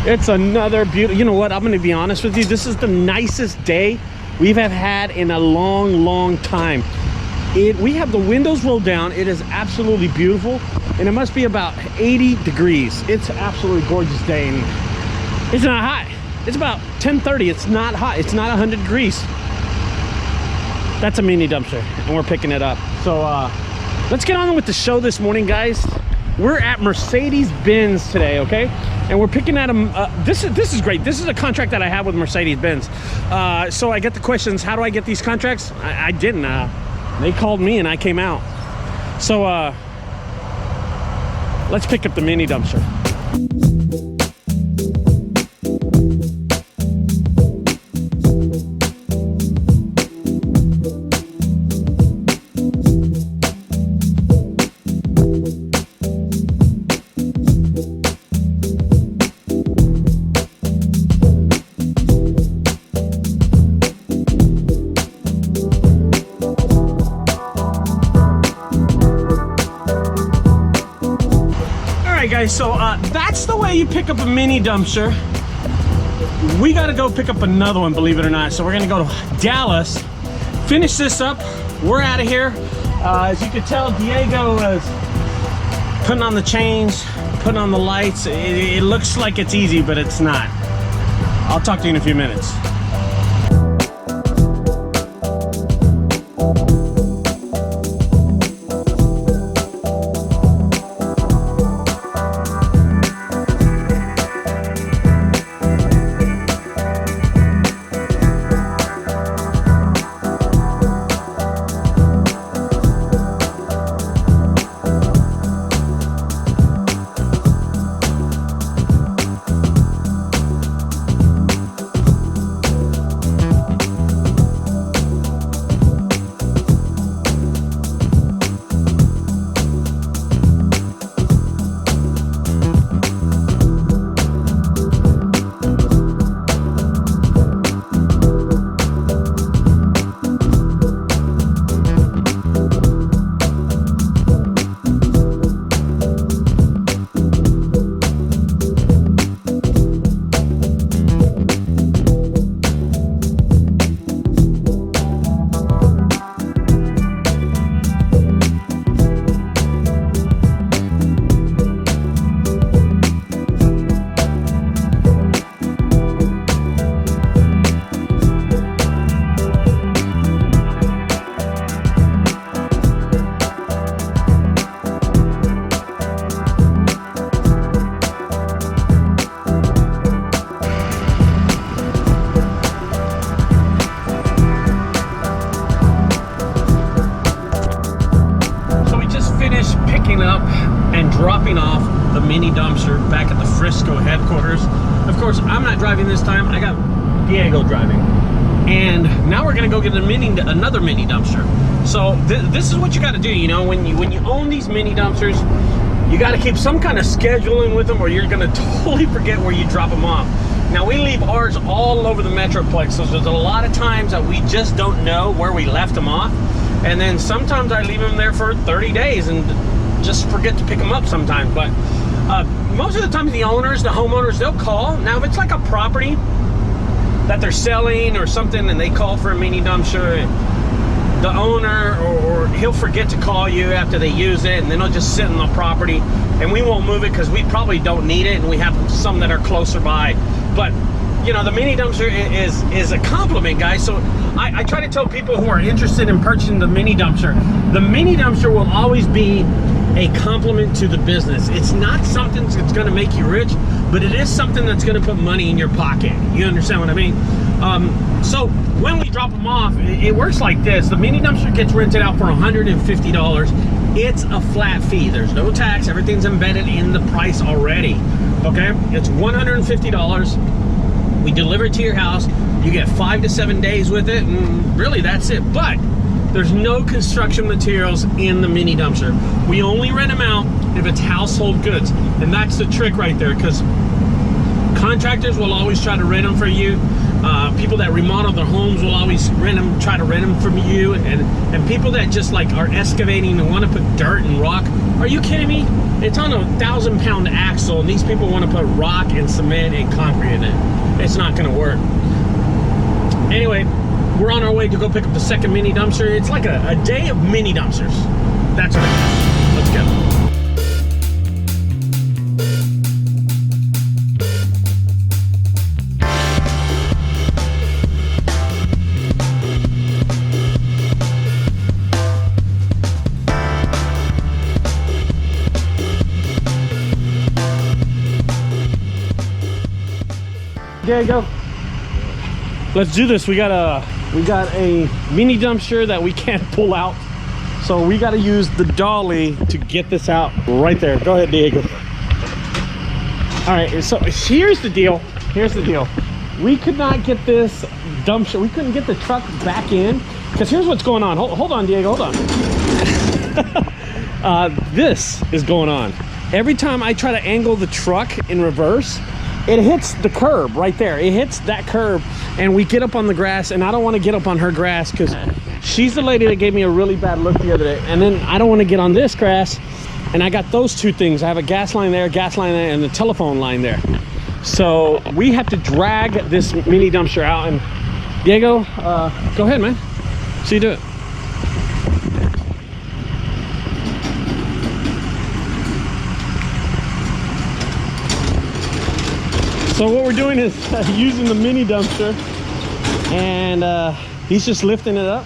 It's another beautiful, you know what, I'm gonna be honest with you, this is the nicest day we've had in a long time. We have the windows rolled down. It is absolutely beautiful, and it must be about 80 degrees. It's an absolutely gorgeous day, and it's not hot. It's about 10:30. It's not hot. It's not 100 degrees. That's a mini dumpster, and we're picking it up. So let's get on with the show this morning, guys. We're at Mercedes-Benz today, okay? And we're picking at them. This is great. This is a contract that I have with Mercedes-Benz. So I get the questions, how do I get these contracts? I didn't. They called me and I came out. So let's pick up the mini dumpster. Guys, so that's the way you pick up a mini dumpster. We got to go pick up another one, believe it or not. So we're gonna go to Dallas, finish this up. We're out of here. As you can tell, Diego is putting on the chains, putting on the lights. It looks like it's easy, but it's not. I'll talk to you in a few minutes. Dropping off the mini dumpster back at the Frisco headquarters. Of course, I'm not driving this time. I got Diego driving. And now we're gonna go get another mini dumpster. So this is what you gotta do, you know, when you own these mini dumpsters, you gotta keep some kind of scheduling with them or you're gonna totally forget where you drop them off. Now we leave ours all over the Metroplex, so there's a lot of times that we just don't know where we left them off. And then sometimes I leave them there for 30 days and just forget to pick them up sometimes. But most of the time the owners, the homeowners, they'll call. Now if it's like a property that they're selling or something and they call for a mini dumpster, the owner or he'll forget to call you after they use it, and then it'll just sit on the property and we won't move it because we probably don't need it, and we have some that are closer by. But you know, the mini dumpster is a compliment, guys. So I try to tell people who are interested in purchasing the mini dumpster will always be a compliment to the business. It's not something that's going to make you rich, but it is something that's going to put money in your pocket. You understand what I mean? So when we drop them off, it works like this. The mini dumpster gets rented out for $150. It's a flat fee. There's no tax. Everything's embedded in the price already. Okay? It's $150. We deliver it to your house. You get 5 to 7 days with it, and really that's it. But there's no construction materials in the mini dumpster. We only rent them out if it's household goods, and that's the trick right there, because contractors will always try to rent them for you. People that remodel their homes will always try to rent them from you, and people that just like are excavating and want to put dirt and rock. Are you kidding me? It's on a 1,000-pound axle, and these people want to put rock and cement and concrete in it. It's not going to work. Anyway, we're on our way to go pick up the second mini dumpster. It's like a day of mini dumpsters. That's what it is. Let's go. There you go. Let's do this. We got a mini dumpster that we can't pull out, so we got to use the dolly to get this out right there. Go ahead, Diego. All right, so here's the deal. We could not get this dumpster, we couldn't get the truck back in, because here's what's going on. Hold on, Diego, hold on. This is going on. Every time I try to angle the truck in reverse, it hits the curb right there. It hits that curb, and we get up on the grass, and I don't want to get up on her grass because she's the lady that gave me a really bad look the other day. And then I don't want to get on this grass, and I got those two things. I have a gas line there, and the telephone line there. So we have to drag this mini dumpster out. And Diego, go ahead, man. So you do it. So what we're doing is using the mini dumpster, and he's just lifting it up.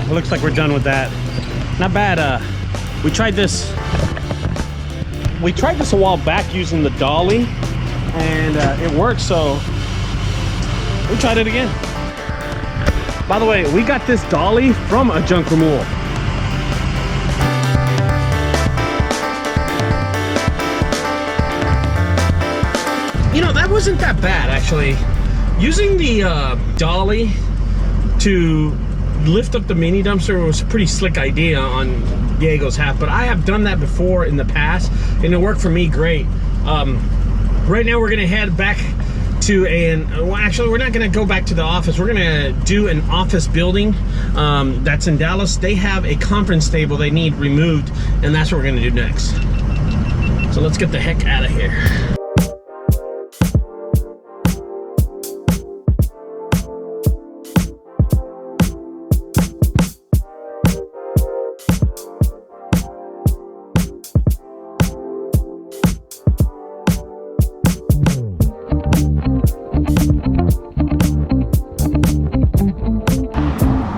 Looks like we're done with that. Not bad. We tried this a while back using the dolly, and it worked, so we tried it again. By the way, we got this dolly from a junk removal. You know, that wasn't that bad, actually. Using the dolly to lift up the mini dumpster was a pretty slick idea on Diego's half, but I have done that before in the past, and it worked for me great. Right now we're gonna head back to well, actually we're not gonna go back to the office. We're gonna do an office building that's in Dallas. They have a conference table they need removed, and that's what we're gonna do next. So let's get the heck out of here.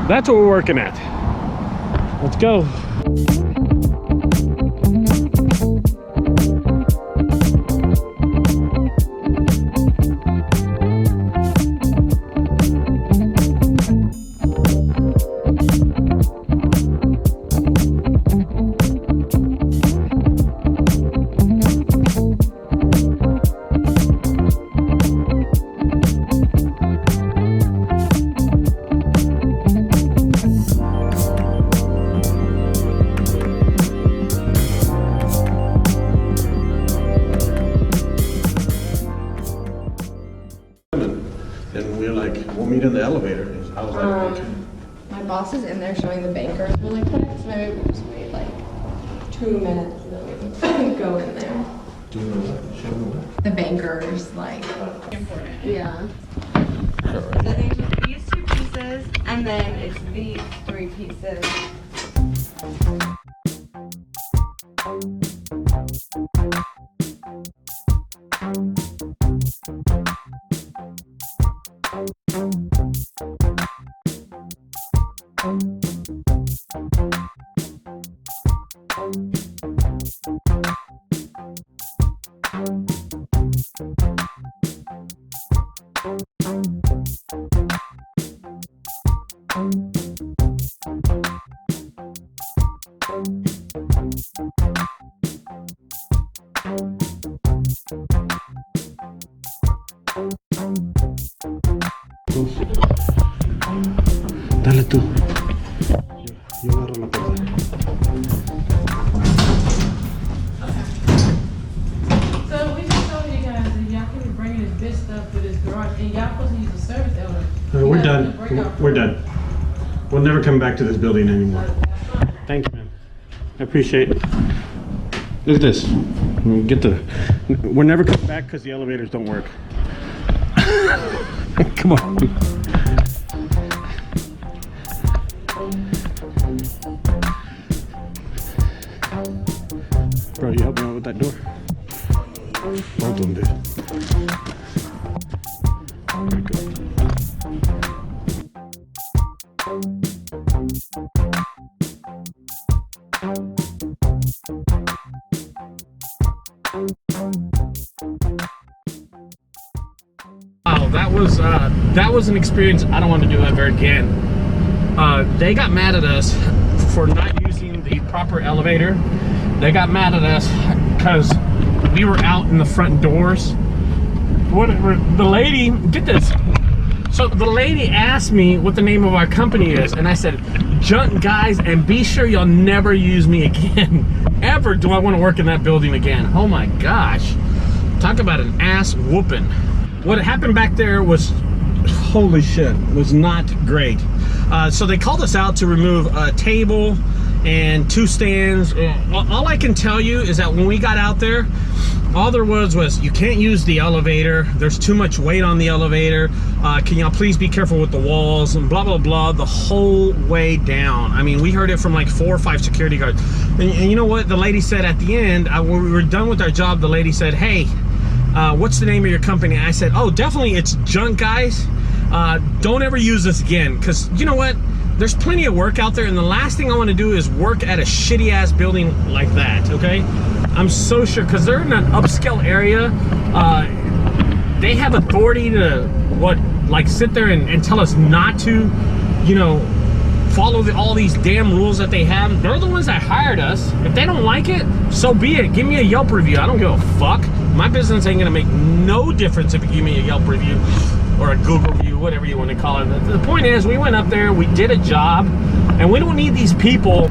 That's what we're working at. Let's go. And we were like, we'll meet in the elevator. I was like, okay. My boss is in there showing the bankers really quick, so maybe we'll just wait like 2 minutes and then go in there. Do you know what? Show me what? The bankers, like, yeah. So these are these 2 pieces, and then it's these 3 pieces. tú. Yo agarro la puerta. So we just told you guys that y'all can be bringing this bitch stuff to this garage, and y'all supposed to use the service elevator. We're done. We're done. We'll never come back to this building anymore. Thank you, man. I appreciate it. Look at this. We're never coming back because the elevators don't work. Come on. Bro, you help me out with that door? Both of them, dude. There we go. Wow, that was an experience I don't want to do ever again. They got mad at us for not using the proper elevator. They got mad at us because we were out in the front doors. Whatever. The lady, get this. So the lady asked me what the name of our company is, and I said, Junk Guys, and be sure y'all never use me again. Ever do I want to work in that building again. Oh my gosh. Talk about an ass whooping. What happened back there was, holy shit, was not great. So they called us out to remove a table and 2 stands. All I can tell you is that when we got out there, all there was you can't use the elevator. There's too much weight on the elevator. Can y'all please be careful with the walls and blah, blah, blah, the whole way down. I mean, we heard it from like 4 or 5 security guards. And you know what? The lady said at the end, when we were done with our job, the lady said, hey, what's the name of your company? I said, oh, definitely it's Junk Guys. Don't ever use this again, because you know what? There's plenty of work out there, and the last thing I want to do is work at a shitty ass building like that, okay? I'm so sure, because they're in an upscale area. They have authority to sit there and tell us not to, you know, follow all these damn rules that they have. They're the ones that hired us. If they don't like it, so be it. Give me a Yelp review. I don't give a fuck. My business ain't gonna make no difference if you give me a Yelp review or a Google review, whatever you want to call it. The point is, we went up there, we did a job, and we don't need these people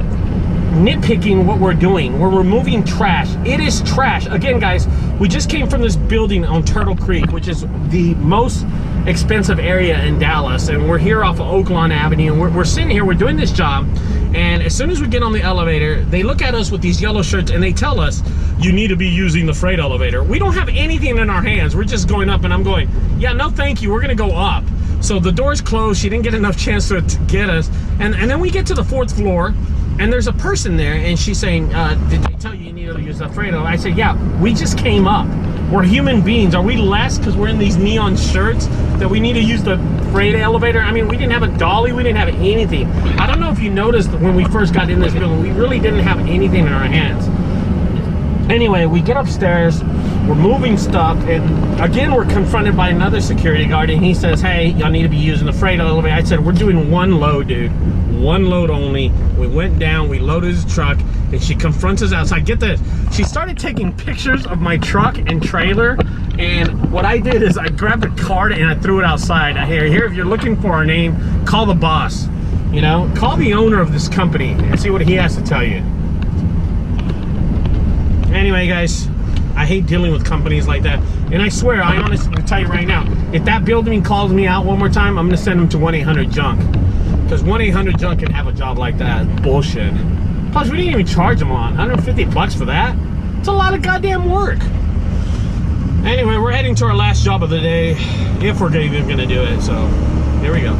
nitpicking what we're doing. We're removing trash. It is trash. Again, guys, we just came from this building on Turtle Creek, which is the most expensive area in Dallas, and we're here off of Oaklawn Avenue, and we're sitting here, we're doing this job, and as soon as we get on the elevator, they look at us with these yellow shirts and they tell us, you need to be using the freight elevator. We don't have anything in our hands. We're just going up, and I'm going, yeah, no thank you, we're gonna go up. So the door's closed. She didn't get enough chance to get us, and then we get to the 4th floor, and there's a person there, and she's saying, did they tell you need to use the freight elevator? I said, yeah, we just came up. We're human beings. Are we less because we're in these neon shirts that we need to use the freight elevator? I mean, we didn't have a dolly. We didn't have anything. I don't know if you noticed that when we first got in this building, we really didn't have anything in our hands. Anyway, we get upstairs, we're moving stuff, and again, we're confronted by another security guard, and he says, hey, y'all need to be using the freight elevator. I said, we're doing 1 load, dude. 1 load only. We went down, we loaded his truck, and she confronts us outside. Get this, she started taking pictures of my truck and trailer, and what I did is I grabbed a card and I threw it outside. I hear, here, if you're looking for our name, call the boss. You know, call the owner of this company and see what he has to tell you. Anyway, guys, I hate dealing with companies like that. And I swear, I honestly will tell you right now, if that building calls me out one more time, I'm going to send them to 1-800-JUNK. Because 1-800-JUNK can have a job like that. Bullshit. Plus, we didn't even charge them on. $150 for that? It's a lot of goddamn work. Anyway, we're heading to our last job of the day, if we're even going to do it. So, here we go.